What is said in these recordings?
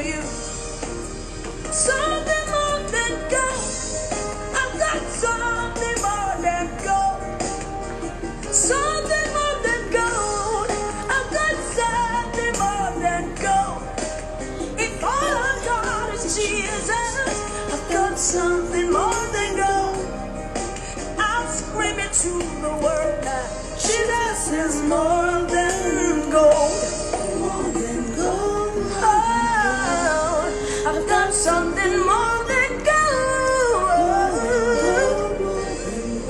you. Something more than gold. I've got something more than gold. Something more than gold. I've got something more than gold. If all I've got is Jesus, I've got something more than gold. I'll scream it to the world now. Jesus is more than gold. More than gold. Oh, I've got something more than gold.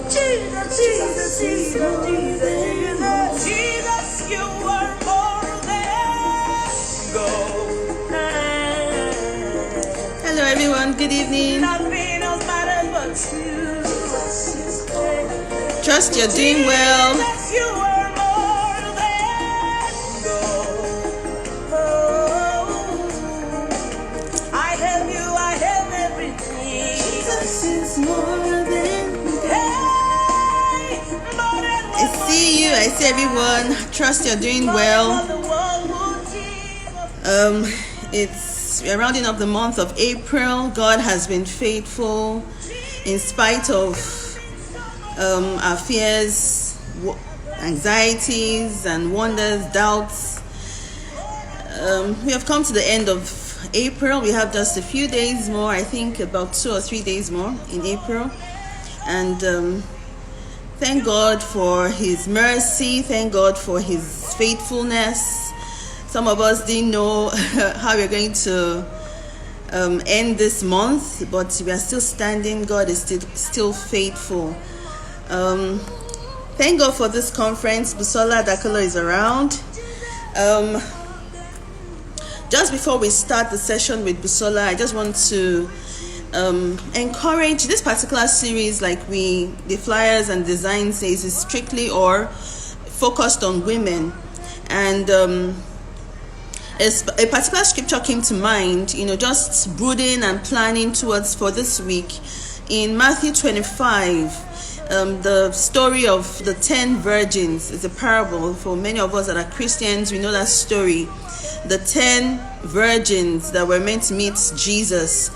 Jesus, Jesus, Jesus, Jesus, Jesus, you are more than gold. Hello everyone, good evening. Nothing else matters but you. Trust you're doing well. Jesus, you are more than gold. Oh, I have you, I have everything. Jesus is more than hey, more than I see you, I see everyone. Trust you're doing well. We're rounding up the month of April. God has been faithful in spite of our fears, anxieties, and wonders, doubts. We have come to the end of April. We have just a few days more, I think about 2 or 3 days more in April. And thank God for His mercy. Thank God for His faithfulness. Some of us didn't know how we're going to end this month, but we are still standing. God is still faithful. Thank God for this conference. Busola, Dakolo is around. Just before we start the session with Busola, I just want to encourage this particular series, like the flyers and design says, is strictly or focused on women. And a particular scripture came to mind, just brooding and planning towards for this week. In Matthew 25, the story of the 10 virgins is a parable. For many of us that are Christians, we know that story. The 10 virgins that were meant to meet Jesus.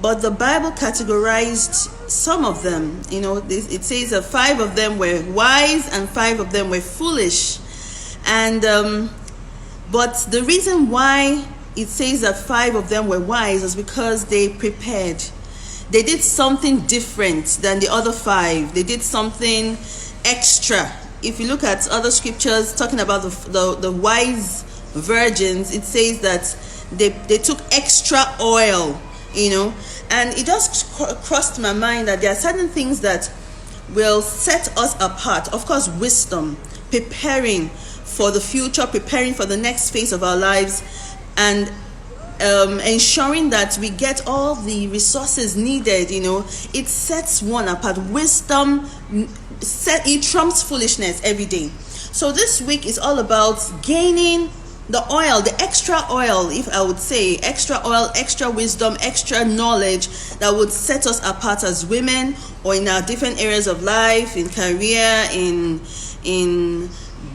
But the Bible categorized some of them. It says that 5 of them were wise and 5 of them were foolish. And but the reason why it says that 5 of them were wise is because they prepared. They did something different than the other 5. They did something extra. If you look at other scriptures talking about the wise virgins, it says that they took extra oil, and it just crossed my mind that there are certain things that will set us apart. Of course, wisdom, preparing for the future, preparing for the next phase of our lives, and ensuring that we get all the resources needed. It sets one apart. Wisdom it trumps foolishness every day. So this week is all about gaining the oil, the extra oil, if I would say, extra oil, extra wisdom, extra knowledge that would set us apart as women, or in our different areas of life, in career, in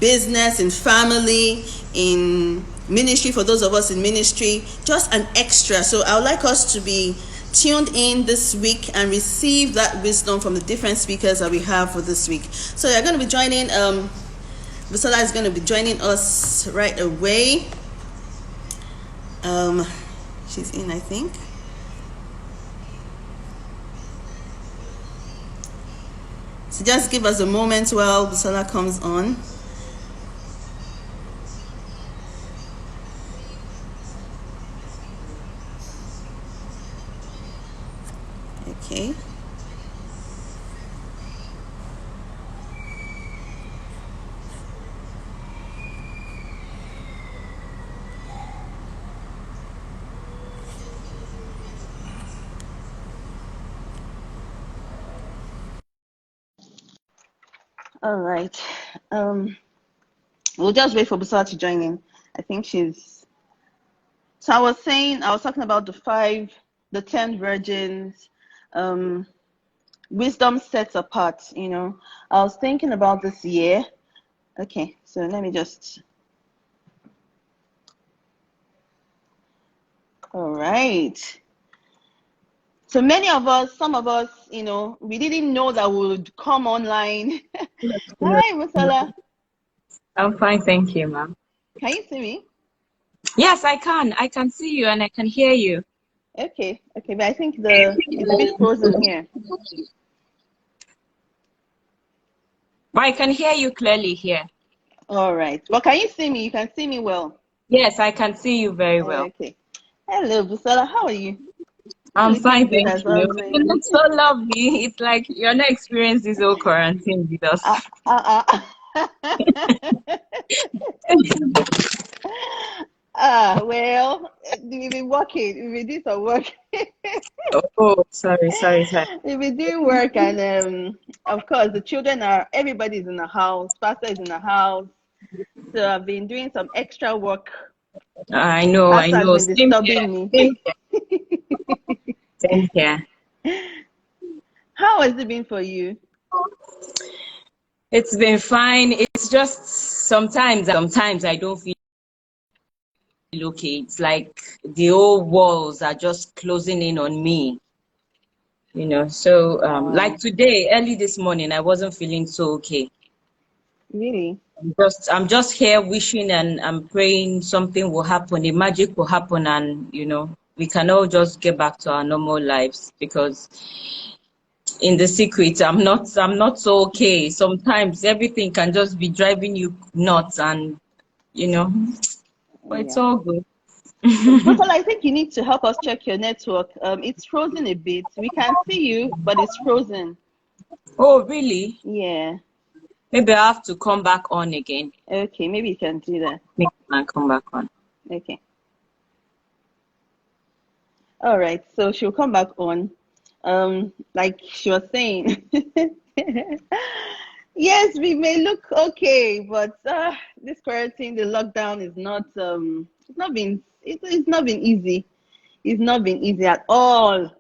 business, in family, in ministry, for those of us in ministry, just an extra. So I would like us to be tuned in this week and receive that wisdom from the different speakers that we have for this week. So you're going to be joining, Busola is going to be joining us right away. She's in, I think. So just give us a moment while Busola comes on. Okay. All right. We'll just wait for Busola to join in. I think she's. So I was talking about the 10 virgins. Wisdom sets apart. I was thinking about this year. Okay, so let me just. All right. So many of us, some of us, we didn't know that we would come online. Hi, Busola. I'm fine, thank you, ma'am. Can you see me? Yes, I can. I can see you and I can hear you. Okay, okay, but I think it's a bit frozen here. But I can hear you clearly here. All right. Well, can you see me? You can see me well. Yes, I can see you very well. Okay. Hello, Busola. How are you? I'm fine, Good thank as you. always. You look so lovely. It's like you're not experiencing this whole quarantine with us. Well, we've been working. We've been doing some work. Oh, sorry. We've been doing work, and of course, everybody's in the house. Pastor is in the house. So I've been doing some extra work. I know. Pastor has been Same here. disturbing me. Same here. How has it been for you? It's been fine. It's just sometimes I don't feel okay. It's like the old walls are just closing in on me. So Wow. like today, early this morning, I wasn't feeling so okay. Really? I'm just here wishing and I'm praying something will happen, a magic will happen, and we can all just get back to our normal lives, because in the secret, I'm not so okay. Sometimes everything can just be driving you nuts, and but it's all good. But I think you need to help us check your network. It's frozen a bit. We can see you, but it's frozen. Oh, really? Yeah. Maybe I have to come back on again. Okay, maybe you can do that. Maybe I can come back on. Okay. All right. So she'll come back on. Like she was saying. Yes, we may look okay, but this quarantine, the lockdown is not it's not been easy. It's not been easy at all.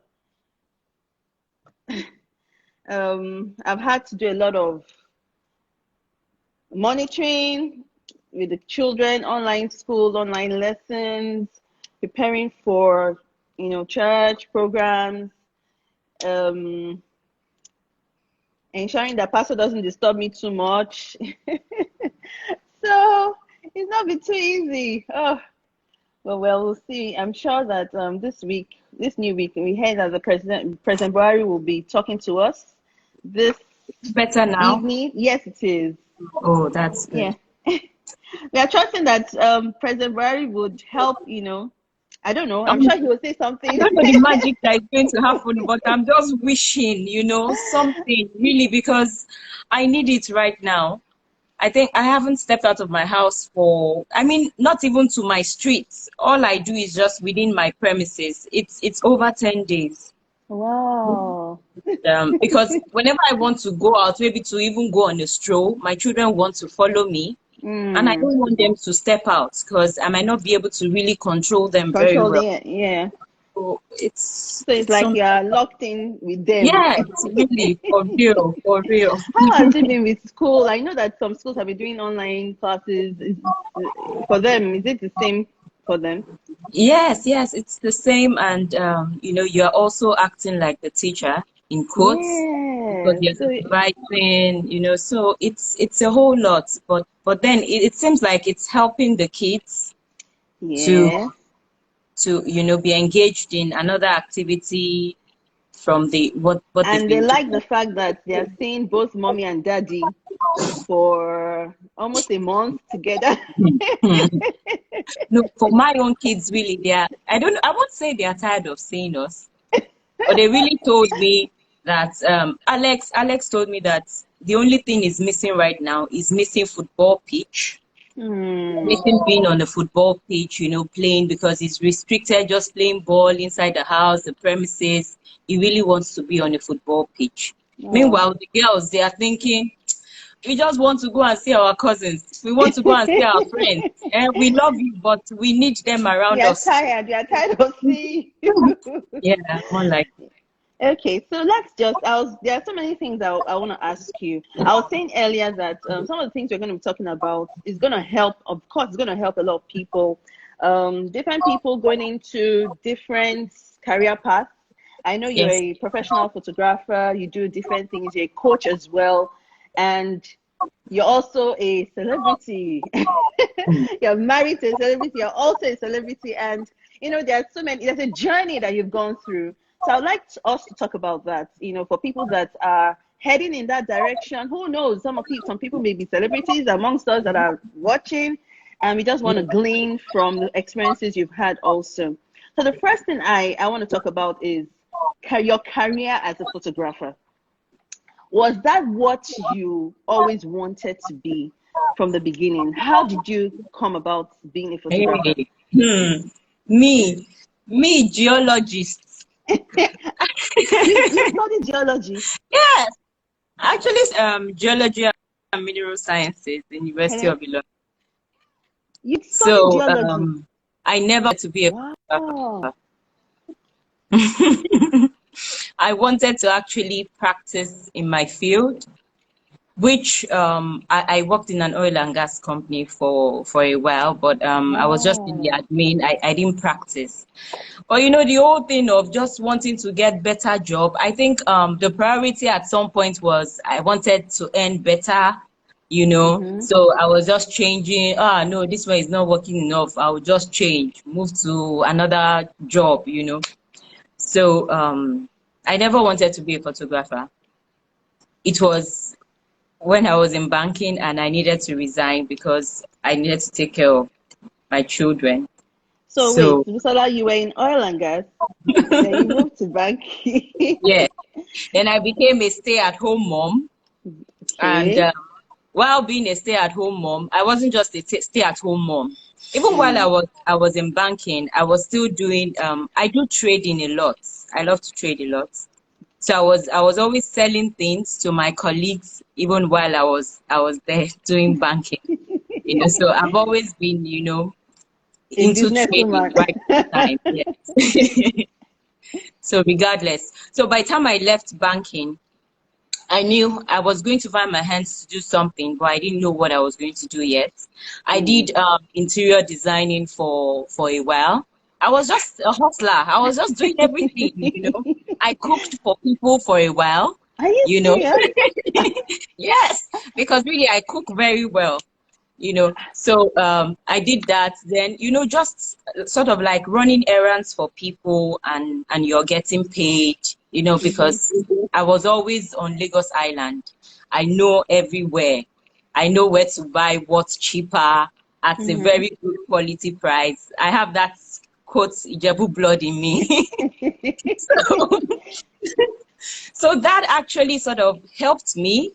I've had to do a lot of monitoring with the children, online schools, online lessons, preparing for church programs, ensuring that pastor doesn't disturb me too much. So it's not been too easy. Oh, well, we'll see. I'm sure that this new week, we heard that the President Buhari will be talking to us this Better now? evening. Yes, it is. Oh, that's good. Yeah. We are trusting that President Buhari would help, I don't know. I'm sure he will say something. I don't know the magic that is going to happen, but I'm just wishing, something really, because I need it right now. I think I haven't stepped out of my house not even to my streets. All I do is just within my premises. It's over 10 days. Wow. Because whenever I want to go out, maybe to even go on a stroll, my children want to follow me. And I don't want them to step out because I might not be able to really control them very well. Yeah. So it's like you're locked in with them. Yeah, it's really for real. How has it been with school? I know that some schools have been doing online classes. For them, is it the same for them? Yes, it's the same, and you're also acting like the teacher in quotes, because you're supervising, so it's a whole lot. But then it seems like it's helping the kids to be engaged in another activity from what and they like the fact that they are seeing both mommy and daddy for almost a month together. No, for my own kids, really, I won't say they are tired of seeing us, but they really told me that Alex told me that the only thing is missing right now is missing football pitch. Missing being on a football pitch, playing, because he's restricted just playing ball inside the house, the premises. He really wants to be on a football pitch. Meanwhile, the girls, they are thinking, we just want to go and see our cousins. We want to go and see our friends. And we love you, but we need them around us. They are tired of seeing you. Yeah, more like it. Okay, so there are so many things I want to ask you. I was saying earlier that some of the things we're going to be talking about is going to help, of course, it's going to help a lot of people. different people going into different career paths. I know you're Yes. a professional photographer, you do different things, you're a coach as well, and you're also a celebrity. You're married to a celebrity, you're also a celebrity, and there's so many, there's a journey that you've gone through. So I'd like us to talk about that, for people that are heading in that direction. Who knows? Some people may be celebrities amongst us that are watching, and we just want to glean from the experiences you've had also. So the first thing I want to talk about is your career as a photographer. Was that what you always wanted to be from the beginning? How did you come about being a photographer? Hey. Me, geologist. You studied geology? Yes, actually, geology and mineral sciences, University Hello? of Illinois. You studied So geology? I never wanted to be a Wow. I wanted to actually practice in my field, which I worked in an oil and gas company for a while, but I was just in the Wow. admin. I didn't practice. But the whole thing of just wanting to get better job, I think the priority at some point was I wanted to earn better, Mm-hmm. So I was just changing. No, this one is not working enough. I would just change, move to another job, So I never wanted to be a photographer. It was when I was in banking and I needed to resign because I needed to take care of my children. So wait, So Busola, you were in oil and gas, then you moved to banking. yeah, then I became a stay-at-home mom. And Okay. while being a stay-at-home mom, I wasn't just a stay-at-home mom. Even while Mm. I was in banking, I was still doing. I do trading a lot. I love to trade a lot. So I was always selling things to my colleagues, even while I was there doing banking. So I've always been, A into trading businesswoman. right from time. Yes. So regardless, so by the time I left banking, I knew I was going to find my hands to do something, but I didn't know what I was going to do yet. I Mm. did interior designing for a while. I was just a hustler. I was just doing everything. I cooked for people for a while, Are you you know. serious? Yes, because really I cook very well. So I did that. Then, just sort of like running errands for people and you're getting paid, Mm-hmm. because I was always on Lagos Island. I know everywhere. I know where to buy what's cheaper at a Mm-hmm. very good quality price. I have that quote Ijebu blood in me. so, so that actually sort of helped me.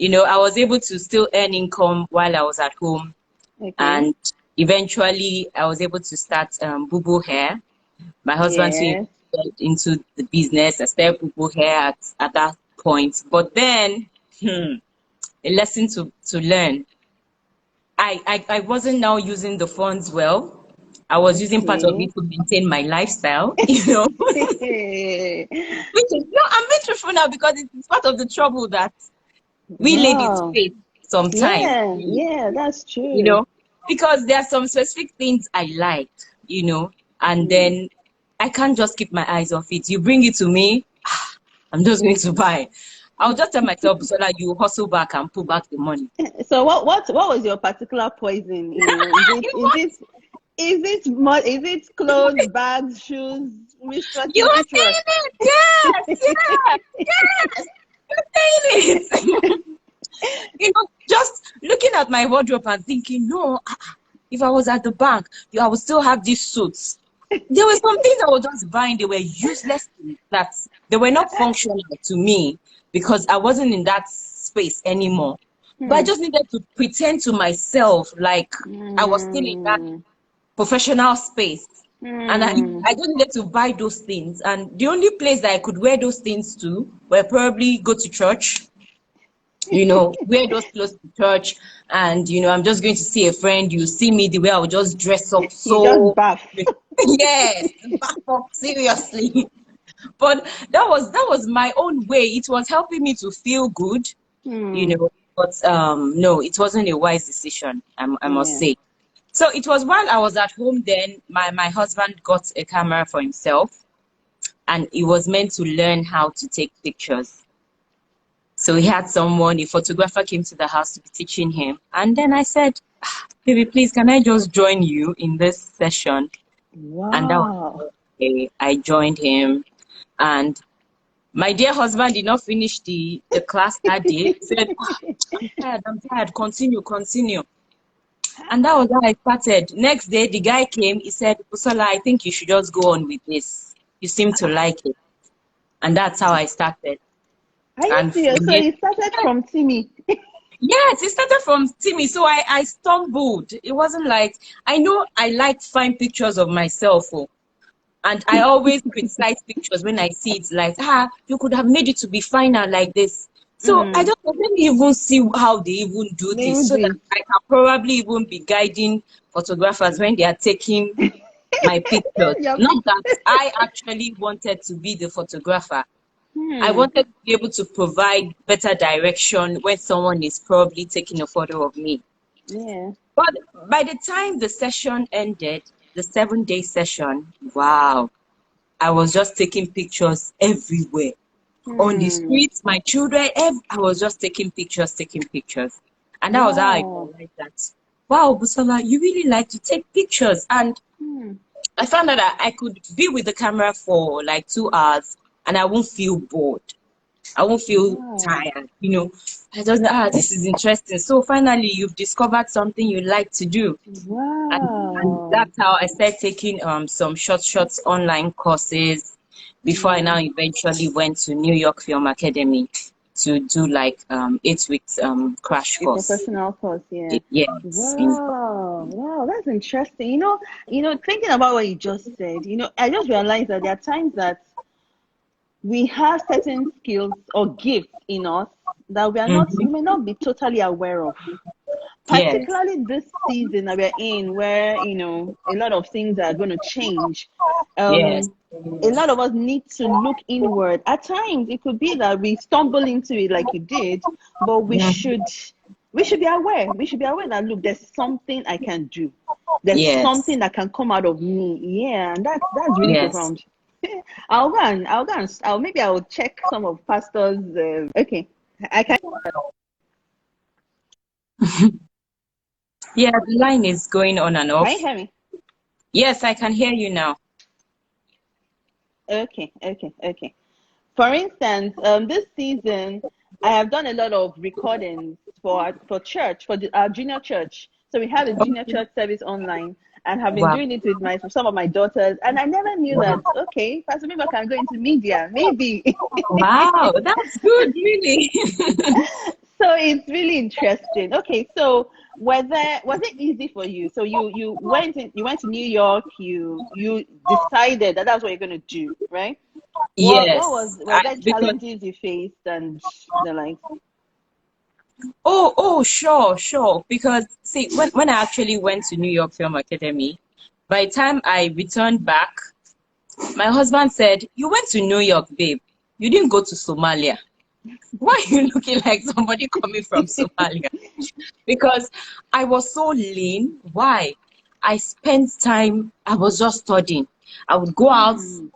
I was able to still earn income while I was at home. Okay. And eventually I was able to start Boo Hair. My husband too Yes. invested into the business. I started Boo Hair at that point. But then, a lesson to learn. I wasn't now using the funds well. I was using part of Okay. it to maintain my lifestyle, Which is, no, I'm being truthful now because it's part of the trouble that we ladies Wow. face sometimes. Yeah, yeah, that's you true. know, because there are some specific things I like, and Mm. then I can't just keep my eyes off it. You bring it to me, I'm just going to buy. I'll just tell myself so that you hustle back and pull back the money. So what was your particular poison? you want, Is it clothes, bags, shoes? you are Which one? saying it? Yes, yes, yes. You're saying it. Just looking at my wardrobe and thinking, no, if I was at the bank, I would still have these suits. There were some things I was just buying, they were useless things that they were not functional to me because I wasn't in that space anymore. But I Hmm. just needed to pretend to myself like I was still in that Hmm. professional space. And Hmm. I just needed to buy those things. And the only place that I could wear those things to were probably go to church, wear those clothes to church, and I'm just going to see a friend. You see me the way I would just dress up You just so bath. yes, back up seriously. But that was my own way. It was helping me to feel good, you Hmm. know. But no, it wasn't a wise decision, I must Yeah. say. So it was while I was at home then, my husband got a camera for himself, and he was meant to learn how to take pictures. So he had someone, a photographer came to the house to be teaching him. And then I said, baby, please, can I just join you in this session? And that Wow. was okay. I joined him. And my dear husband did not finish the class that day. He said, I'm tired, continue, continue. And that was how I started. Next day, the guy came, he said, Busola, I think you should just go on with this. You seem to like it. And that's how I started. Are you And serious? from So there, it started from Timmy. yes, it started from Timmy. So I stumbled. It wasn't like, I know I like fine pictures of myself. Oh, and I always criticize pictures when I see it like, you could have made it to be finer like this. So I Mm. just let me even see how they even do They this will so do that it. I can probably even be guiding photographers when they are taking my pictures. Yep. Not that I actually wanted to be the photographer. I Hmm. wanted to be able to provide better direction when someone is probably taking a photo of me. Yeah. But by the time the session ended, the 7-day session, wow, I was just taking pictures everywhere. On the Hmm. streets, my children, I was just taking pictures, taking pictures. And that was how I Wow. realized that, wow, Busola, you really like to take pictures. And Hmm. I found out that I could be with the camera for like 2 hours and I won't feel bored. I won't feel Wow. tired. I just, this is interesting. So finally, you've discovered something you like to do. And Wow. that's how I started taking some short online courses before I Yeah. now eventually went to New York Film Academy to do like 8 weeks crash A course. professional course, yeah. Yes. Wow, wow, that's interesting. Thinking about what you just said, I just realized that there are times that we have certain skills or gifts in us that we Mm-hmm. may not be totally aware of. Yes. Particularly this season that we're in, where a lot of things are going to change. Yes. A lot of us need to look inward. At times, it could be that we stumble into it like you did, but Mhm. we should be aware. We should be aware that look, there's something I can do. There's Yes. something that can come out of me. Yeah, and that's really Yes. profound. Maybe I'll check some of pastors. Okay, I can. Yeah, the line is going on and Can you off. hear me? Yes, I can hear you now. Okay, okay, okay. For instance, this season I have done a lot of recordings for church our junior church. So we have a junior church service online, and have been Wow. doing it with some of my daughters. And I never knew that. Wow. Okay, Pastor Bimbo can go into media, maybe. Wow, that's good, really. So it's really interesting. Okay, so was it easy for you? So you went to New York. You decided that that's what you're gonna do, right? What Yes, were there because challenges you faced and the like? oh, sure, sure. Because see, when I actually went to New York Film Academy, by the time I returned back, my husband said, "You went to New York, babe. You didn't go to Somalia. Why are you looking like somebody coming from Somalia?" Because I was so lean. Why? I spent time, I was just studying. I would go out, Hmm.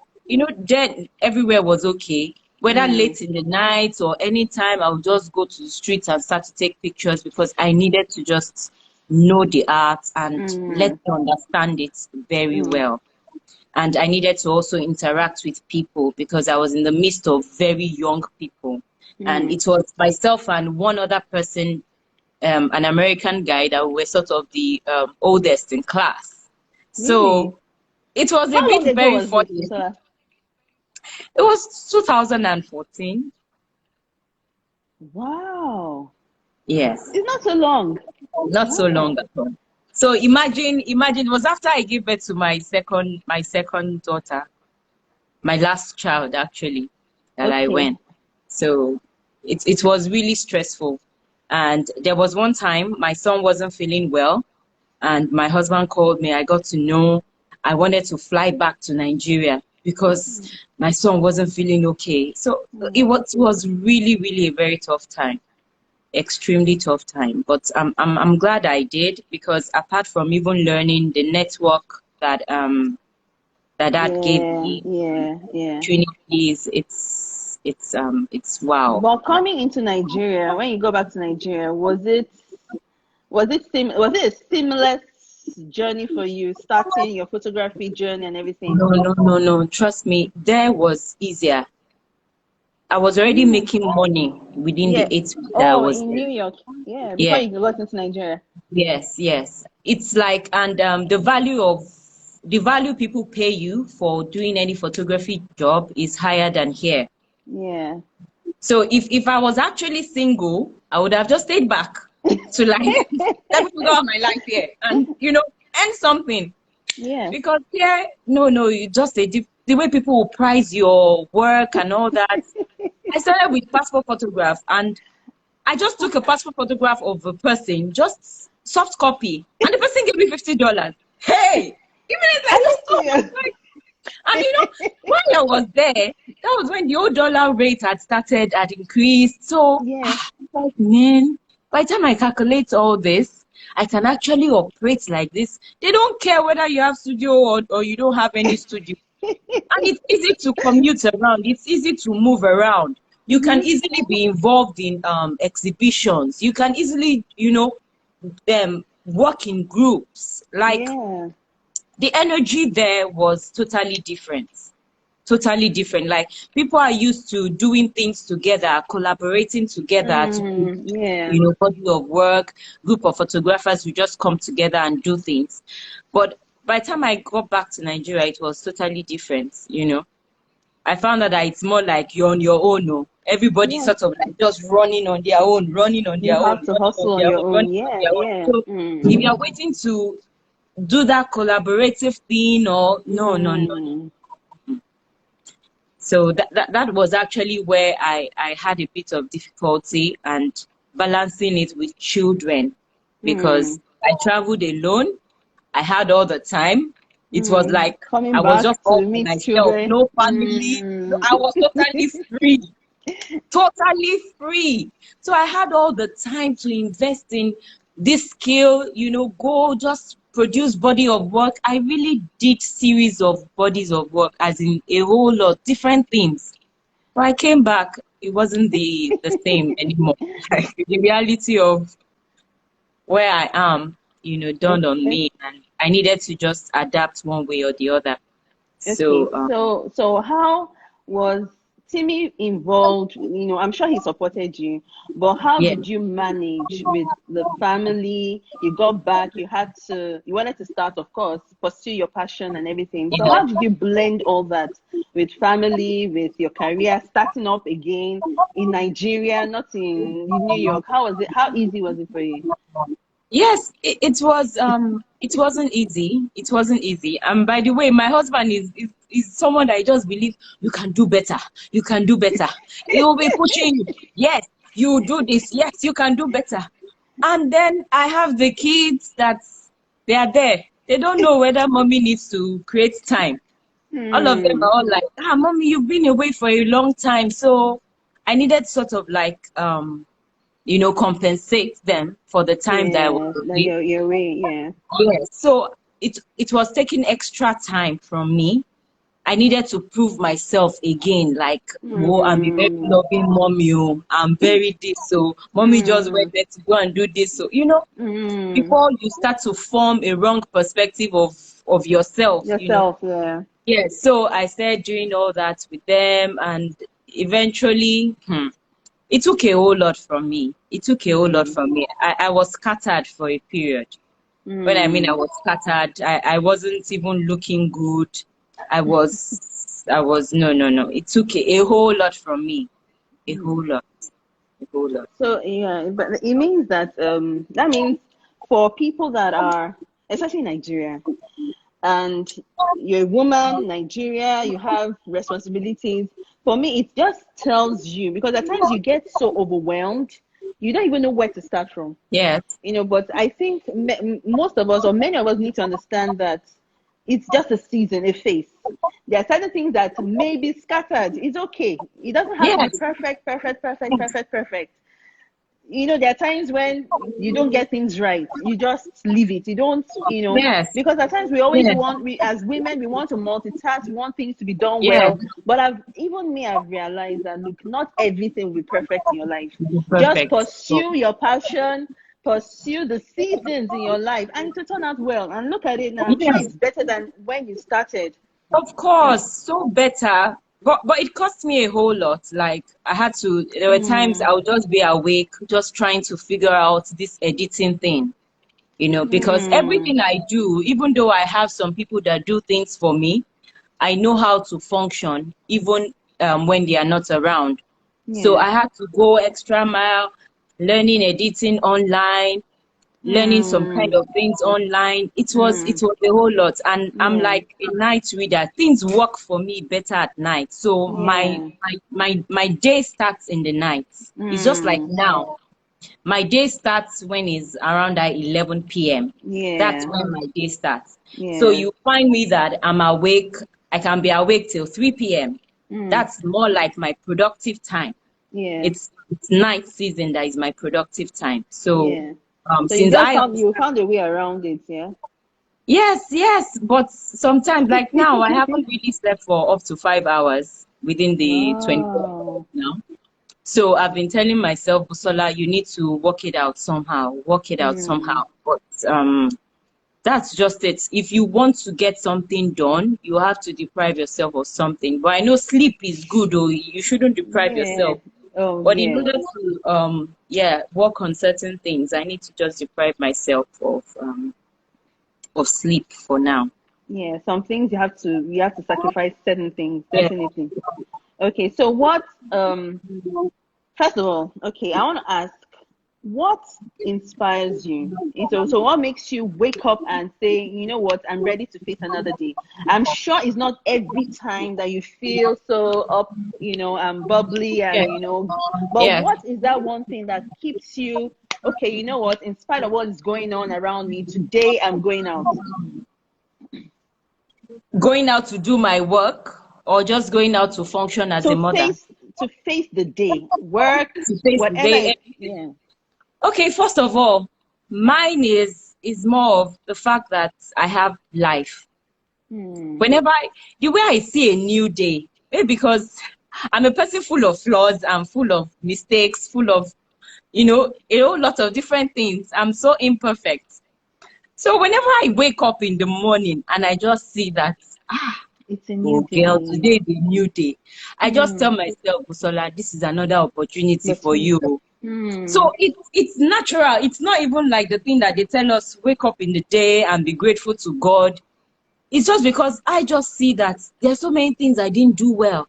then everywhere was okay. Whether Hmm. late in the night or anytime, I would just go to the streets and start to take pictures because I needed to just know the art and let Hmm. me understand it very Hmm. well. And I needed to also interact with people because I was in the midst of very young people. And Hmm. it was myself and one other person, an American guy that were sort of the oldest in class. Really? So it was a How long bit ago very was this, funny. Busola? It was 2014. Wow. Yes, It's not so long. not so long Wow. at all. So imagine it was after I gave birth to my second daughter, my last child actually, that I Okay. went. So it was really stressful. And there was one time my son wasn't feeling well, and my husband called me. I got to know I wanted to fly back to Nigeria because my son wasn't feeling okay. So Hmm. it was really, really a very tough time. extremely tough time. But I'm glad I did, because apart from even learning the network that that gave Yeah, me yeah, yeah. opportunities, it's wow. But coming into Nigeria, when you go back to Nigeria, was it a seamless journey for you, starting your photography journey and everything? No. Trust me, there was easier. I was already Mm, making money within the yeah. 8 weeks that I Oh, was in there. New York. Yeah, before Yeah, you got into Nigeria. yes. It's like, and the value people pay you for doing any photography job is higher than here. Yeah. So if I was actually single, I would have just stayed back to like let me figure out my life here and earn something. Yeah. Because here, no, you just the way people will price your work and all that. I started with passport photograph, and I just took a passport photograph of a person, just soft copy, and the person gave me $50. Hey, even if Are I you just oh my serious? God. And when I was there, that was when the old dollar rate had increased. So Yeah. like, man, by the time I calculate all this, I can actually operate like this. They don't care whether you have studio or you don't have any studio. And it's easy to commute around. It's easy to move around. You can Mm-hmm. easily be involved in exhibitions. You can easily, work in groups. Like, Yeah. the energy there was totally different. Totally different. Like, people are used to doing things together, collaborating together to produce, Yeah. body of work, group of photographers who just come together and do things. But by the time I got back to Nigeria, it was totally different. I found out that it's more like you're on your own. No? Everybody Yeah. sort of like just running on their own, running on You their own, have to running on hustle on their your own, own. running on Yeah, their own. yeah. So if you're waiting to do that collaborative thing, or no. Mm. So that was actually where I had a bit of difficulty and balancing it with children, because Mm. I traveled alone. I had all the time. It was Mm. like I Coming was back just all to by meet myself, children. no family. Mm. I was totally free, totally free. So I had all the time to invest in this skill, go just produce body of work. I really did series of bodies of work, as in a whole lot, different things. When I came back, it wasn't the same anymore. Like, the reality of where I am, dawned on Okay. me, and I needed to just adapt one way or the other. Okay. So, So how was Timmy involved? I'm sure he supported you, but how yeah. did you manage with the family? You got back, you wanted to start, of course, pursue your passion and everything. So Yeah. how did you blend all that with family, with your career, starting up again in Nigeria, not in New York? How was it? How easy was it for you? Yes, it wasn't easy. It wasn't easy. And by the way, my husband is someone that I just believe you can do better. You can do better. He will be pushing you. Yes, you do this. Yes, you can do better. And then I have the kids that they are there. They don't know whether mommy needs to create time. All of them Hmm. are all like, mommy, you've been away for a long time. So I needed sort of like compensate them for the time that I was Yes, that away. your way, yeah. Yes. So it was taking extra time from me. I needed to prove myself again, like, whoa, I'm a very Hmm. loving mommy. Oh, I'm very this. So mommy just Hmm. went there to go and do this. So, Hmm. before you start to form a wrong perspective of yourself. Yourself, yeah. Yes. So I started doing all that with them, and eventually, it took a whole lot from me. It took a whole lot Hmm. from me. I was scattered for a period. When I mean I Hmm. was scattered, I wasn't even looking good. I was no. It took a whole lot from me. A whole lot. A whole lot. So yeah, but it means that means for people that are, especially in Nigeria, and you're a woman, Nigeria, you have responsibilities. For me, it just tells you, because at times you get so overwhelmed, you don't even know where to start from. Yes. But I think most of us, or many of us, need to understand that it's just a season, a phase. There are certain things that may be scattered. It's okay. It doesn't have to be Yes. perfect, perfect, perfect, perfect, perfect. there are times when you don't get things right. You just leave it. You don't, Yes. because at times we always Yes. want, as women, we want to multitask, we want things to be done Yes. well. But I've realized that, look, not everything will be perfect in your life. Just Perfect. pursue your passion, pursue the seasons in your life, and to turn out well. And look at it now. I'm sure Yes. it's better than when you started. Of course, so better. But it cost me a whole lot. Like there were times I would just be awake, just trying to figure out this editing thing, because everything I do, even though I have some people that do things for me, I know how to function even when they are not around. So Yeah. I had to go extra mile, learning editing online, learning some kind of things online. It was a whole lot, and I'm Yeah. like a night reader. Things work for me better at night, so my Yeah. my day starts in the night. It's just like Mm. now, my day starts when it's around that 11 p.m. That's Yeah. when my day starts. So Yeah. you find me that I'm awake. I can be awake till 3 p.m. Mm. That's more like my productive time. Yeah. It's night season that is my productive time. So Yeah. So since I you understand, found a way around it, yeah? yes, but sometimes like now I haven't really slept for up to 5 hours within the 24 hours Wow. now. So I've been telling myself, Busola, you need to work it out somehow, work it out Mm. somehow. But that's just it. If you want to get something done, you have to deprive yourself of something. But I know sleep is good, or you shouldn't deprive Yeah. yourself. Oh, But in yeah. order to work on certain things, I need to just deprive myself of sleep for now. Yeah. Some things you have to sacrifice certain things, Yeah. definitely. Okay. So first of all, okay, I want to ask, what inspires you? And so what makes you wake up and say, you know what, I'm ready to face another day? I'm sure it's not every time that you feel so up, bubbly Yeah. and, but Yeah. what is that one thing that keeps you, okay, you know what, in spite of what is going on around me, today I'm going out? Going out to do my work or just going out to function as a To mother? face the day, work, To face the whatever day. it, yeah. Okay, first of all, mine is more of the fact that I have life. Hmm. The way I see a new day, maybe because I'm a person full of flaws, I'm full of mistakes, full of, a whole lot of different things. I'm so imperfect. So whenever I wake up in the morning and I just see that, It's a new oh girl, day. today is a new day, I just Hmm. tell myself, Busola, this is another opportunity But for you. hmm. So it's natural. It's not even like the thing that they tell us, wake up in the day and be grateful to God. It's just because I just see that there's so many things I didn't do well.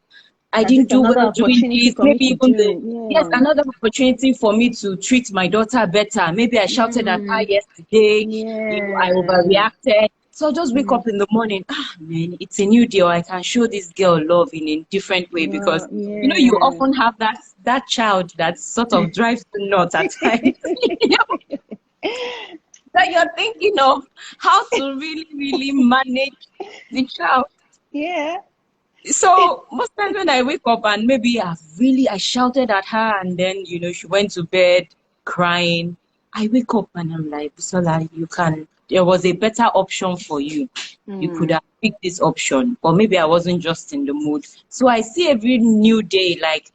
I That didn't is do another well doing opportunity this. for me Maybe to even yes, do. another opportunity for me to treat my daughter better. Maybe I Yeah. shouted at her Hmm. yesterday. I Yeah. overreacted. So just wake Hmm. up in the morning. Man, it's a new day. Or I can show this girl love in a different way because Well, you yeah. often have that child that sort of drives you nuts at times. That you're thinking of how to really, really manage the child. Yeah. It. So most times when I wake up and maybe I shouted at her and then she went to bed crying. I wake up and I'm like, Busola, there was a better option for you. You could Hmm. have picked this option, or maybe I wasn't just in the mood. So I see every new day like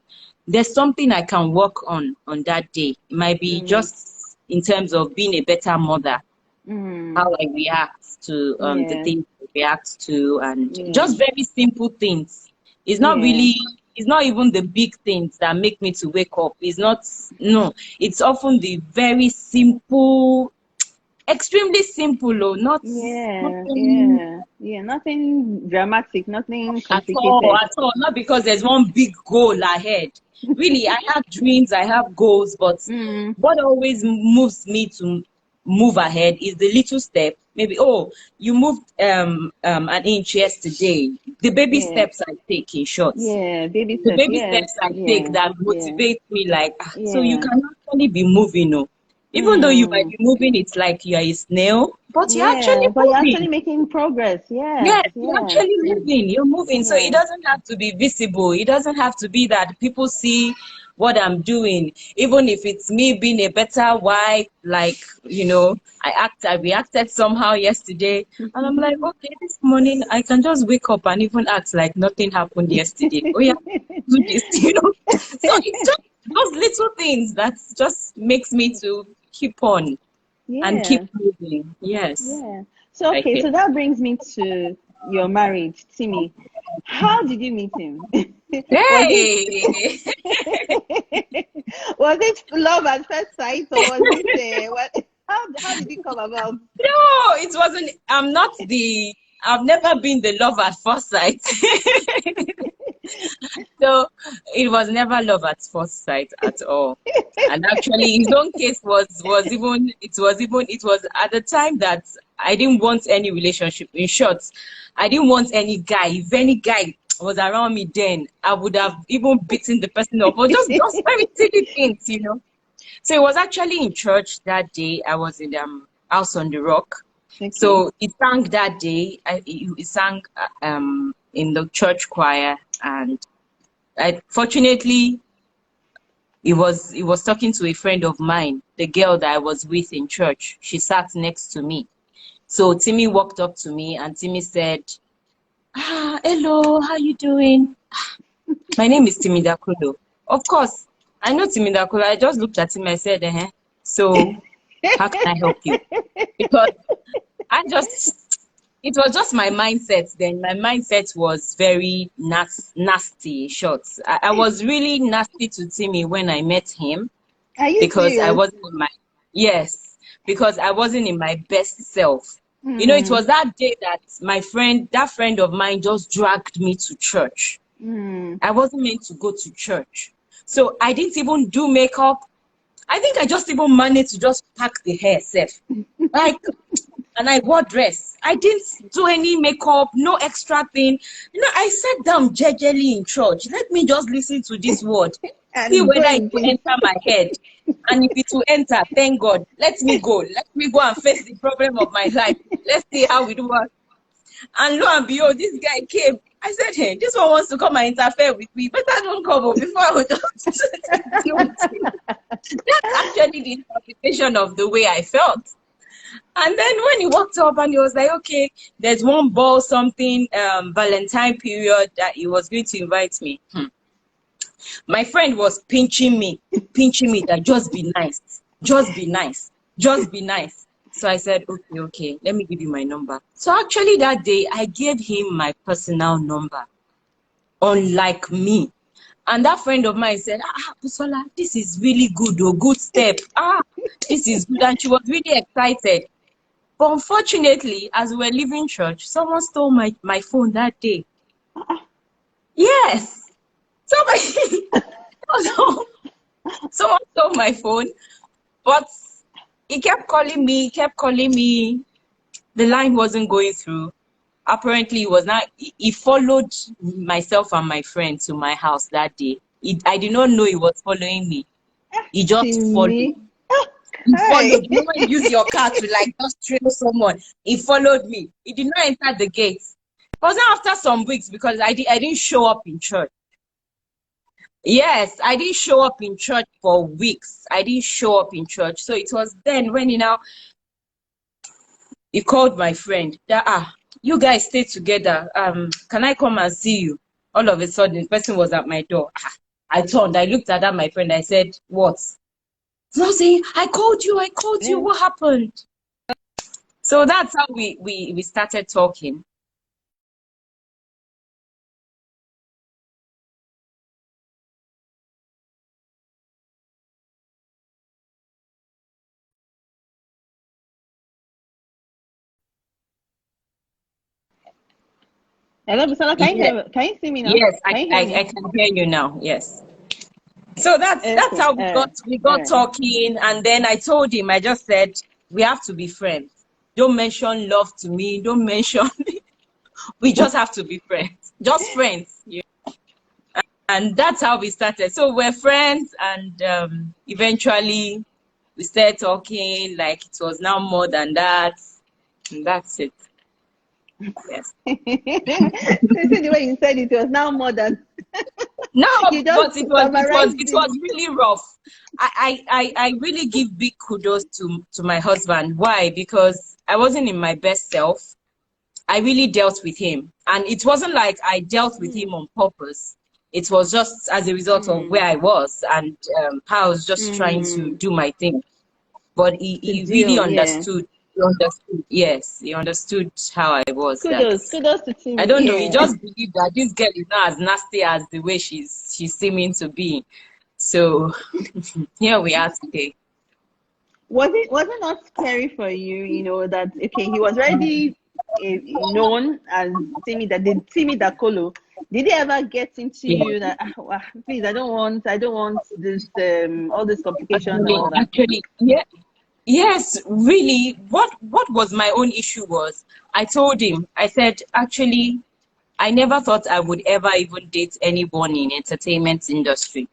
there's something I can work on that day. It might be Hmm. just in terms of being a better mother, Hmm. how I react to the Yeah. things I react to, and Yeah. just very simple things. It's not Yeah. really, it's not even the big things that make me to wake up. It's not, no, it's often the very simple, extremely simple, oh, not Yeah. nothing Yeah. Yeah. Nothing dramatic, nothing at all, complicated. not because there's one big goal ahead. Really, I have dreams, I have goals, but Hmm. what always moves me to move ahead is the little step. Maybe, oh, you moved an inch yesterday. The baby Yeah. steps I take, in short. Yeah. Baby The steps. baby Yes. steps I take Yeah. that Yeah. motivate me like, so you Yeah. can actually be moving, oh. Even though you might Hmm. be moving, it's like you're a snail, but you're Yeah, actually but you're actually moving. making progress. Yes, Yes, you're yes, actually moving. You're moving. So it yeah. doesn't have to be visible. It doesn't have to be that people see, what I'm doing, even if it's me being a better wife, like, I reacted somehow yesterday, and I'm like, okay, this morning I can just wake up and even act like nothing happened yesterday. Oh yeah, do this, So it's just those little things that just makes me to keep on and Yeah. keep moving. Yes. Yeah. So Like okay, it. so that brings me to your marriage, Timmy. How did you meet him? Was it Hey! was it love at first sight, or was it what? How did it come about? No, it wasn't. I've never been the love at first sight. So it was never love at first sight at all. And actually his own case was at the time that I didn't want any relationship. In short, I didn't want any guy. If any guy was around me then, I would have even beaten the person up, or just very silly things. So it was actually in church that day. I was in the House on the Rock. Okay. So he sang that day. He sang in the church choir, and fortunately he was talking to a friend of mine, the girl that I was with in church. She sat next to me. So Timmy walked up to me and Timmy said, hello, how you doing? My name is Timmy Dakolo. Of course, I know Timmy Dakolo. I just looked at him. I said, so how can I help you? Because it was just my mindset then. My mindset was very nasty, short. I was really nasty to Timmy when I met him Are you because I serious? wasn't in my, yes, because I wasn't in my best self. It Hmm. was that day that that friend of mine just dragged me to church. Hmm. I wasn't meant to go to church. So I didn't even do makeup. I think I just even managed to just pack the hair safe. Like, and I wore dress. I didn't do any makeup, no extra thing. I sat down jejely in church. Let me just listen to this word, see And whether it going will deep. enter my head. And if it will enter, thank God. Let me go. Let me go and face the problem of my life. Let's see how it works. And lo and behold, this guy came. I said, hey, this one wants to come and interfere with me. Better don't come over before I will just deal with you. That's actually the interpretation of the way I felt. And then when he walked up and he was like, okay, there's one ball, something, Valentine period that he was going to invite me. My friend was pinching me that just be nice, just be nice, just be nice. So I said, okay, let me give you my number. So actually that day I gave him my personal number, unlike me. And that friend of mine said, Busola, this is really good, good step. This is good. And she was really excited. But unfortunately, as we were leaving church, someone stole my phone that day. Yes. Somebody, someone stole my phone, but he kept calling me, The line wasn't going through. Apparently, he followed myself and my friend to my house that day. I did not know he was following me. He just followed. Timmy. He Hi. followed. When you use your car to just trail someone, he followed me. He did not enter the gate. It was not after some weeks because I didn't show up in church. Yes, I didn't show up in church for weeks. I didn't show up in church. So it was then when he called my friend that you guys stay together. Can I come and see you? All of a sudden, the person was at my door. I turned. I looked at that, my friend. I said, what? So I was saying, I called you. Yeah. What happened? So that's how we started talking. Hello, Busola. Yes, Can you see me now? yes, Can you hear I me? can hear you now. Yes. So that's Okay. how we All got right. talking, and then I told him, I just said, we have to be friends. Don't mention love to me. Don't mention. We just have to be friends, just friends. And that's how we started. So we're friends, and eventually we started talking. Like it was now more than that, and that's it. Yes. The way you said it was now more than. No, You but just summarized it was it. really rough. I really give big kudos to my husband. Why? Because I wasn't in my best self. I really dealt with him, and it wasn't like I dealt with him on purpose. It was just as a result of where I was and how I was just trying to do my thing. But To he really deal, yeah. understood. He understood. Yes, he understood how I was. That Kudos to I team. don't know. He Yeah. just believed that this girl is not as nasty as the way she's seeming to be. So here we are today. Was it not scary for you, that okay, he was already known as Timmy Dakolo. Did he ever get into Yeah. you that please, I don't want this all this complication and all that? Actually, yeah. Yes, really. What was my own issue was I told him, I said, actually, I never thought I would ever even date anyone in entertainment industry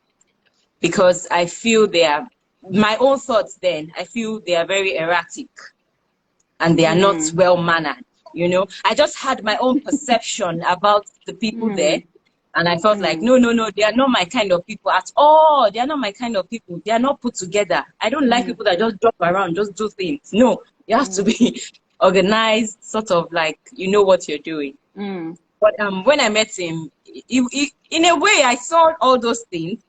because I feel they are my own thoughts then. I feel they are very erratic and they are not Mm, well mannered. I just had my own perception about the people there. mm, And I felt like, mm, no, no, no, they are not my kind of people at all. They are not my kind of people. They are not put together. I don't like mm, people that just jump around, just do things. No, you have to mm, be organized, sort of like you know what you're doing. mm, But when I met him, in a way, I saw all those things.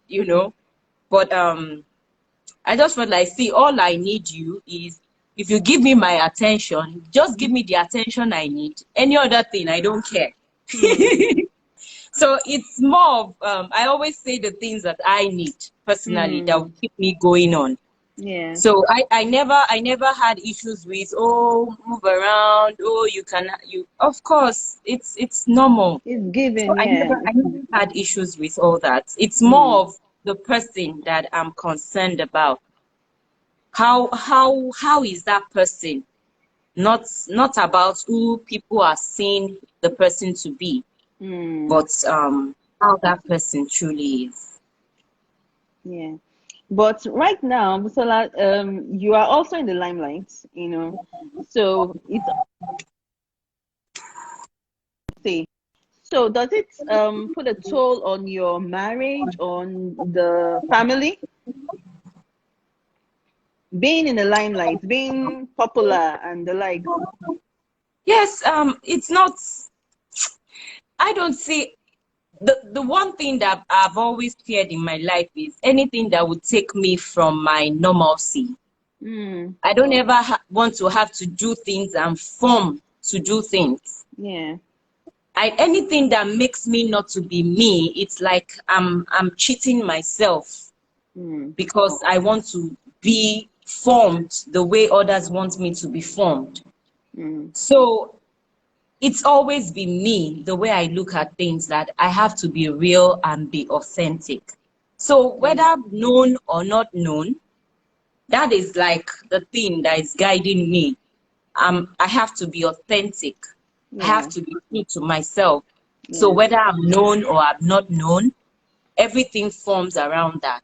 But I just felt like, see, all I need you is if you give me my attention, just give me the attention I need. Any other thing, I don't care. mm, So it's more of I always say the things that I need personally that will mm. keep me going on. Yeah, So I never had issues with, oh, move around, oh, you of course it's normal. it's So given. I Yeah. never I never had issues with all that. It's more Mm, of the person that I'm concerned about. How is that person? Not about who people are seeing the person to be, mm, but how that person truly is. yeah. But right now, Busola, you are also in the limelight, so it's say. So does it put a toll on your marriage, on the family, being in the limelight, being popular and the likes? Yes, it's not. I don't see the one thing that I've always feared in my life is anything that would take me from my normalcy. Mm, I don't ever want to have to do things and form to do things. yeah. Anything that makes me not to be me, it's like I'm cheating myself Mm, because I want to be formed the way others want me to be formed. mm, So it's always been me, the way I look at things, that I have to be real and be authentic. So mm, whether known or not known, that is like the thing that is guiding me. I have to be authentic. I have yeah. to be true to myself. So Yeah. whether I'm known or I'm not known, everything forms around that.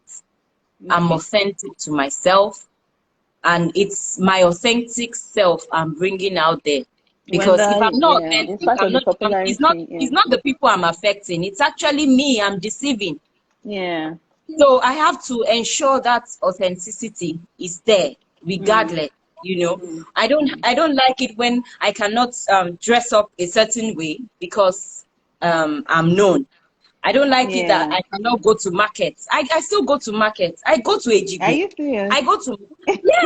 I'm Okay. authentic to myself, and it's my authentic self I'm bringing out there. Because if Whether, I'm not yeah, in authentic, spite of the it's not popularity, yeah. it's not the people I'm affecting. It's actually me I'm deceiving. Yeah. So I have to ensure that authenticity is there, Mm, regardless. mm, I don't like it when I cannot dress up a certain way because I'm known. I don't like it that yeah. I cannot go to markets. I still go to markets. I go to Are Ejigo. you serious? I go to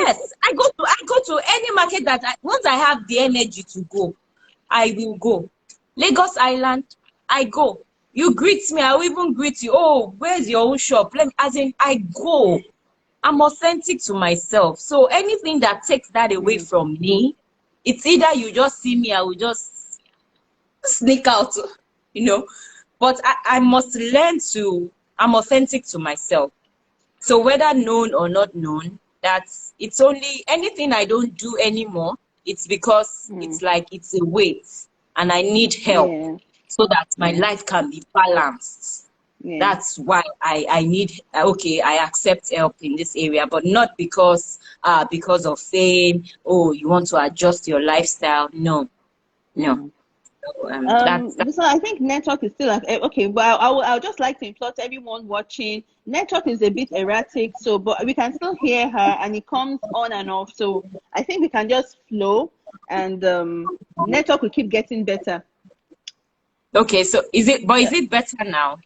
Yes, I go to any market that once I have the energy to go, I will go. Lagos Island, I go. You greet me, I will even greet you. Oh, where's your own shop? As in, I go. I'm authentic to myself. So anything that takes that away Mm, from me, it's either you just see me, I will just sneak out, you know. But I must learn I'm authentic to myself. So whether known or not known, it's only anything I don't do anymore. It's because mm, it's like it's a weight and I need help yeah. so that my Yeah. life can be balanced. Yeah. That's why I need, okay, I accept help in this area, but not because of fame. Oh, you want to adjust your lifestyle. No, no. Mm. So, that's So I think network is still like okay. Well, I would just like to implore to everyone watching. Network is a bit erratic, so but we can still hear her, and it comes on and off. So I think we can just flow, and network will keep getting better. okay. So is it? But is it better now?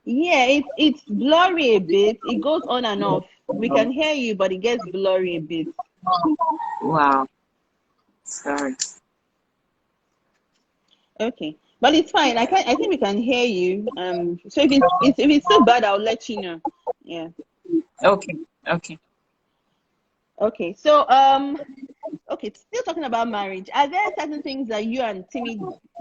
Yeah, it's blurry a bit. It goes on and off. We can hear you, but it gets blurry a bit. Wow. Sorry. Okay, but it's fine. I think we can hear you. So if it's still bad, I'll let you know. Yeah. Okay. Okay. Okay. So okay. Still talking about marriage. Are there certain things that you and Timmy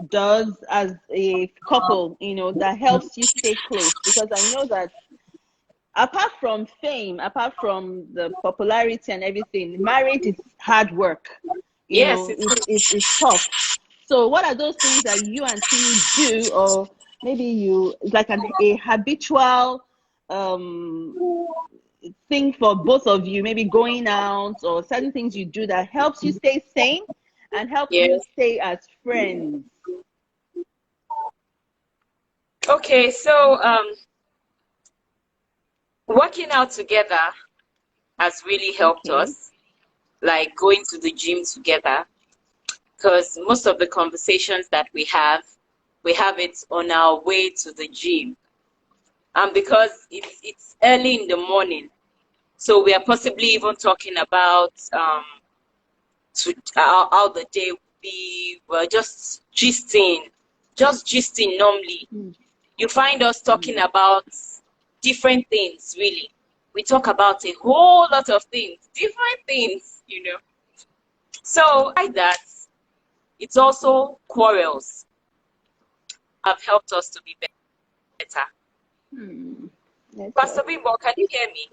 does as a couple? That helps you stay close? Because I know that apart from fame, apart from the popularity and everything, marriage is hard work. Yes, It's tough. So what are those things that you and Timmy do, or maybe it's like a habitual thing for both of you, maybe going out or certain things you do that helps you stay sane and helps yeah. you stay as friends? Okay. So working out together has really helped Okay. us. Like going to the gym together, because most of the conversations that we have it on our way to the gym, and because it's early in the morning, so we are possibly even talking about how the day will be. We're just gisting normally. You find us talking about different things, really. We talk about a whole lot of things, different things. So like that, it's also quarrels have helped us to be better. Pastor Bimbo, can you hear me?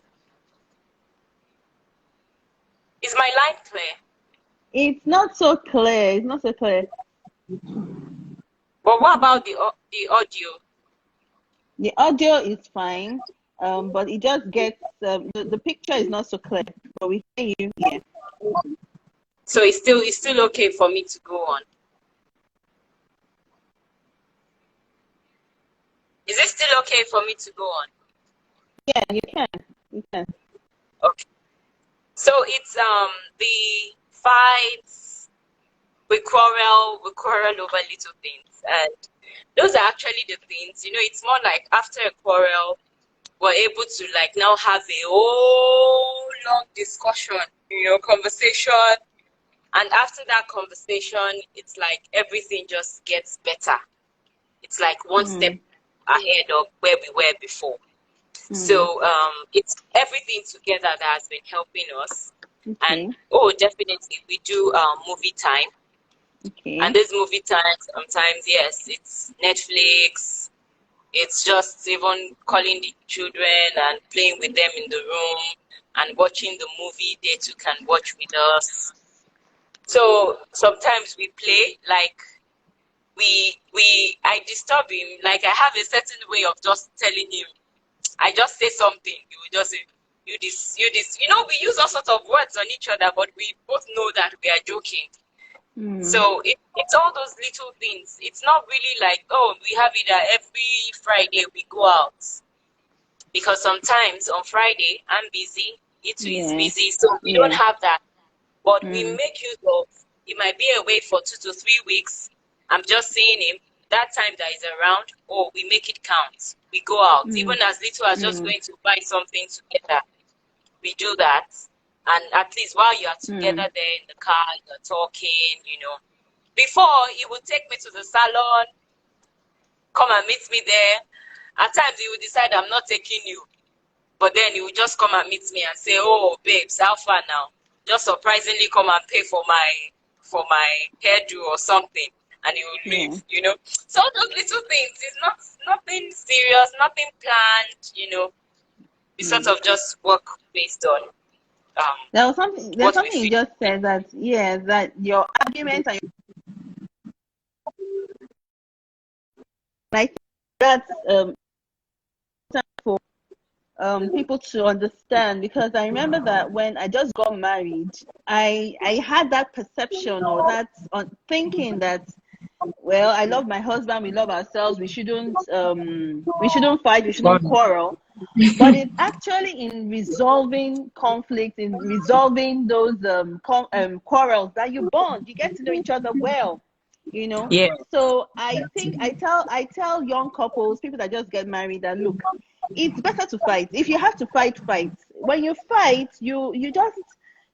Is my line clear? It's not so clear. It's not so clear. But what about the audio? The audio is fine, but it just gets the picture is not so clear. But we hear you. Yeah. So it's still okay for me to go on. Is it still okay for me to go on? Yeah, you can. You can. Okay. So it's the fights, we quarrel over little things, and those are actually the things. It's more like after a quarrel, we're able to like now have a whole long discussion, conversation. And after that conversation, it's like everything just gets better. It's like one step ahead of where we were before. So it's everything together that has been helping us. Okay. And definitely we do movie time. Okay. And this movie time sometimes, yes, it's Netflix. It's just even calling the children and playing with them in the room and watching the movie they too can watch with us. So sometimes we play like I disturb him, like I have a certain way of just telling him. I just say something, he will just say, you this. We use all sorts of words on each other, but we both know that we are joking. So it's all those little things. It's not really like, we have it every Friday we go out. Because sometimes on Friday I'm busy, it too is busy, so we don't have that. But we make use of, he might be away for 2 to 3 weeks. I'm just seeing him. That time that he's around, we make it count. We go out, even as little as just going to buy something together. We do that. And at least while you are together there in the car, you're talking, Before, he would take me to the salon, come and meet me there. At times, he would decide I'm not taking you. But then he would just come and meet me and say, babes, how far now? Just surprisingly come and pay for my hairdo or something. And he would leave, So those little things, it's nothing serious, nothing planned, We sort of just work based on There's something you just said that that your argument and like that's for people to understand, because I remember that when I just got married, I had that perception or that thinking that well, I love my husband, we love ourselves, we shouldn't fight, we shouldn't quarrel. But it's actually in resolving conflict, in resolving those quarrels that you bond. You get to know each other well, you know. Yeah. So I think I tell young couples, people that just get married, that look, it's better to fight. If you have to fight, fight. When you fight, you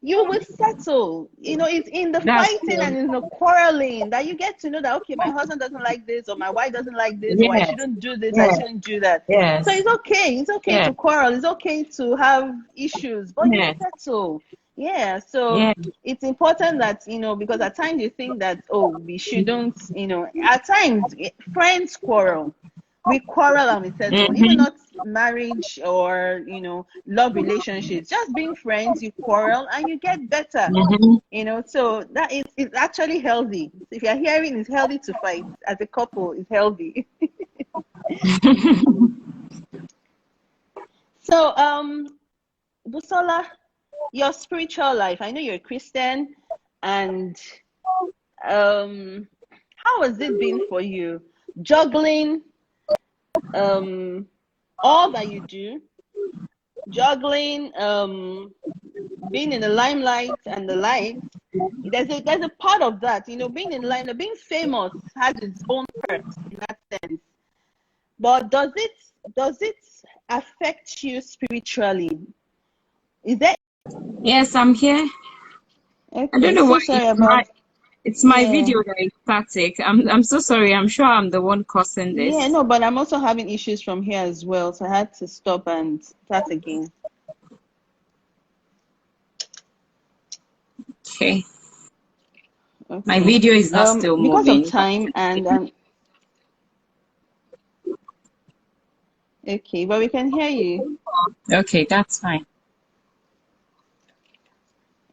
will settle. You know, it's in the That's fighting true. and in the quarreling that you get to know that, okay, my husband doesn't like this, or my wife doesn't like this, or I Yes. shouldn't do this, I Yes. shouldn't do that. So Yes. it's okay. It's okay Yes. to quarrel. It's okay to have issues, but you Yes. settle. Yeah. So Yes. it's important that, you know, because at times you think that, oh, we shouldn't, you know, at times friends quarrel. We quarrel and we settle. Even Mm-hmm. not marriage or, you know, love relationships. Just being friends, you quarrel and you get better. Mm-hmm. You know, so that is, it's actually healthy. If you're hearing, it's healthy to fight as a couple. It's healthy. So, Busola, your spiritual life. I know you're a Christian, and how has it been for you juggling all that you do, juggling being in the limelight and the lights? There's a part of that, you know, being in limelight, being famous has its own perks in that sense. But does it affect you spiritually? Is there Yes, I'm here. I don't okay? know So why sorry about it's my yeah. video that is static. I'm so sorry. I'm sure I'm the one causing Yeah, this. no, but I'm also having issues from here as well, so I had to stop and start again. Okay. My Okay. video is not still Because of moving. time and okay, but we can hear you. Okay, that's fine.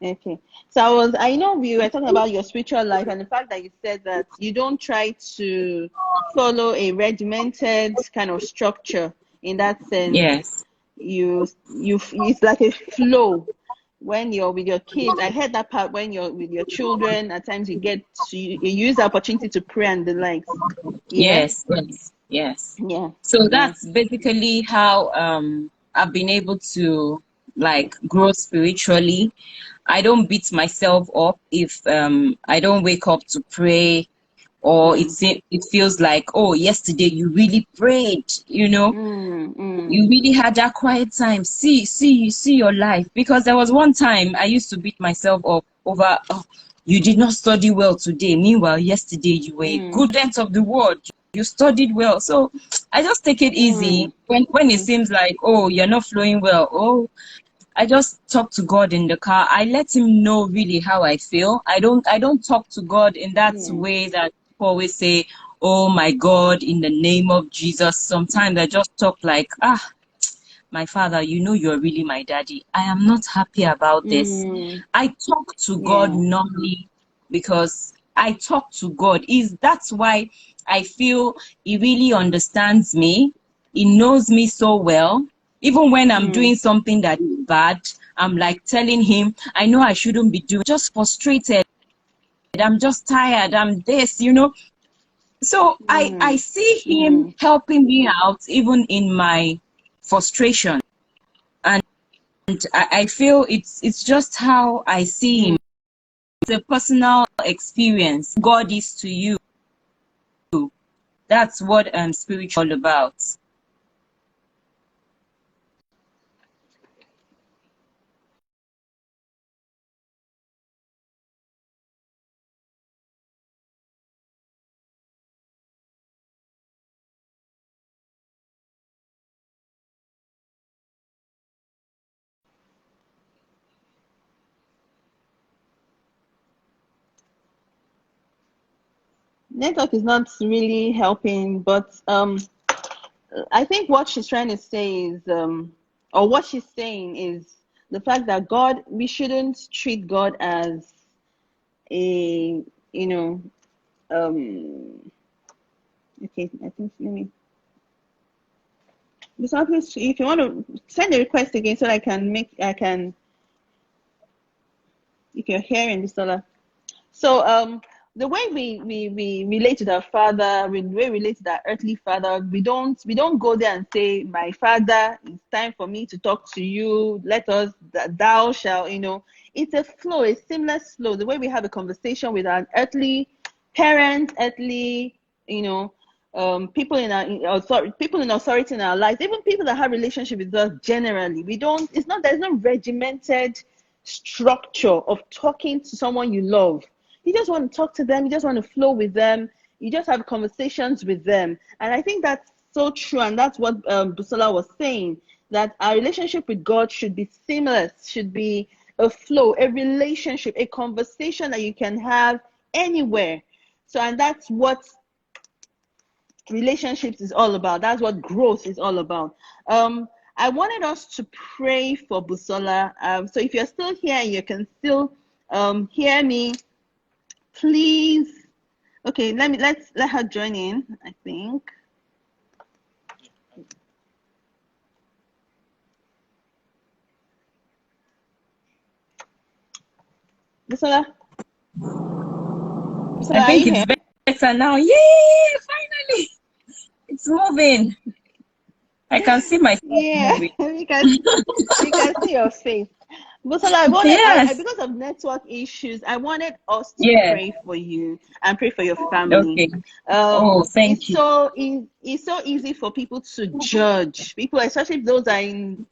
Okay. So I know we were talking about your spiritual life and the fact that you said that you don't try to follow a regimented kind of structure in that sense. Yes. It's like a flow when you're with your kids. I heard that part when you're with your children. At times you use the opportunity to pray and the likes. Yeah, Yes, yes, yes. yeah, So yeah. that's basically how I've been able to like grow spiritually. I don't beat myself up if I don't wake up to pray, or Mm, it feels like, oh, yesterday you really prayed, you know, mm. you really had that quiet time. See your life. Because there was one time I used to beat myself up over, oh, you did not study well today. Meanwhile, yesterday you were a Mm, good student of the word. You studied well. So I just take it easy mm, when it mm. seems like, oh, you're not flowing well. Oh, I just talk to God in the car. I let him know really how I feel. I don't talk to God in that Yeah. way that people always say, oh my God, in the name of Jesus. Sometimes I just talk like, my father, you know you're really my daddy. I am not happy about this. Mm, I talk to God yeah. normally because I talk to God. That's why I feel he really understands me. He knows me so well. Even when I'm Mm, doing something that is bad, I'm like telling him, I know I shouldn't be doing, just frustrated. I'm just tired. I'm this, you know. So I mm, see him mm, helping me out even in my frustration. And I feel it's just how I see him. mm. It's a personal experience. God is to you. That's what spiritual about. Network is not really helping, but I think what she's trying to say is, or what she's saying is the fact that we shouldn't treat God as a, you know, okay, I think, please, if you want to send a request again so that if you're hearing this, dollar. So, the way we relate to our father, we relate to our earthly father, we don't go there and say, my father, it's time for me to talk to you, let us, thou shall, it's a flow, a seamless flow. The way we have a conversation with our earthly parents, earthly, people in authority in our lives, even people that have relationship with us generally, there's no regimented structure of talking to someone you love. You just want to talk to them, you just want to flow with them, you just have conversations with them. And I think that's so true, and that's what Busola was saying, that our relationship with God should be seamless, should be a flow, a relationship, a conversation that you can have anywhere. So, and that's what relationships is all about. That's what growth is all about. I wanted us to pray for Busola. So if you're still here and you can still hear me, please. Okay, let her join in, I think. Busola, I think it's better now. Yay! Finally, it's moving. I can see my face moving. you can see your face. Busola, because of network issues, I wanted us to pray for you and pray for your family. Okay. Thank you. It's so easy for people to judge people, especially those that are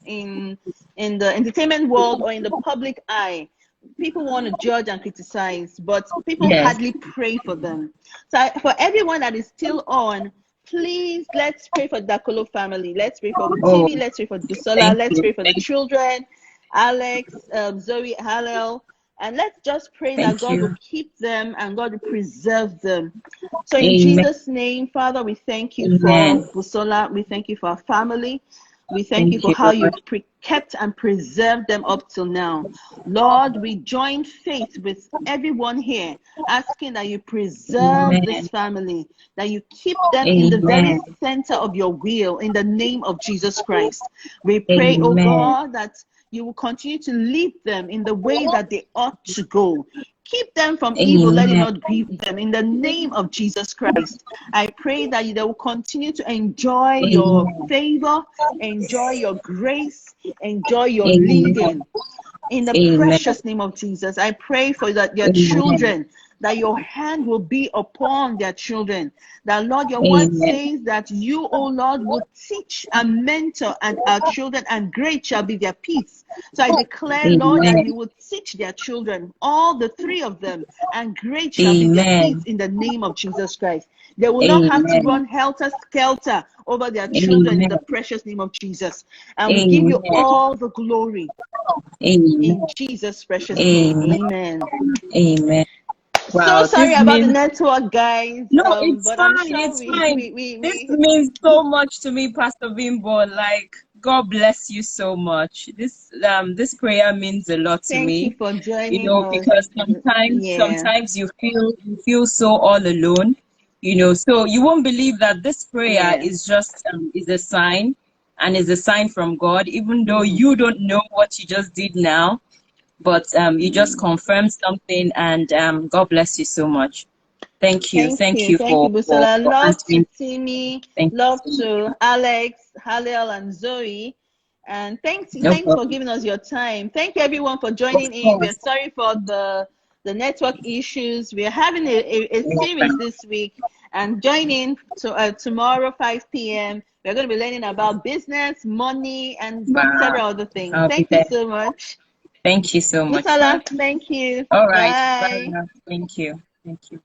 in the entertainment world or in the public eye. People want to judge and criticize, but people hardly pray for them. So for everyone that is still on, please, let's pray for the Dakolo family. Let's pray for TV. Let's pray for Busola. Let's pray for the children, Alex, Zoe, Hallel. And let's just pray that God will keep them and God will preserve them. So in Jesus' name, Father, we thank you for Busola. We thank you for our family. We thank you for how you've kept and preserved them up till now. Lord, we join faith with everyone here, asking that you preserve this family, that you keep them in the very center of your will, in the name of Jesus Christ. We pray, oh God, that you will continue to lead them in the way that they ought to go. Keep them from evil, let it not grieve them. In the name of Jesus Christ, I pray that they will continue to enjoy your favor, enjoy your grace, enjoy your leading. In the precious name of Jesus, I pray for that your children, that your hand will be upon their children. That, Lord, your word says that you, oh Lord, will teach and mentor and our children, and great shall be their peace. So I declare, Lord, that you will teach their children, all the three of them, and great shall be their peace in the name of Jesus Christ. They will not have to run helter-skelter over their children in the precious name of Jesus. And we give you all the glory in Jesus' precious name. Amen. Amen. Wow, so sorry about the network, guys. No, it's but fine. I'm sure it's fine. This we means so much to me, Pastor Bimbo. Like, God bless you so much. This prayer means a lot to me. Thank you for joining us. Because sometimes you feel so all alone. So you won't believe that this prayer is just is a sign, and is a sign from God, even though you don't know what you just did now. But you just confirmed something, and God bless you so much. Thank you for Busola. Love to answering. Timmy, love to Alex, Hallel, and Zoe. And thanks for giving us your time. Thank you everyone for joining in. We're sorry for the network issues. We're having a series this week, and join in tomorrow 5 p.m. We're going to be learning about business, money, and several other things. Thank you so much. Thank you so much. Busola, thank you. All right. Bye. Bye. Thank you. Thank you.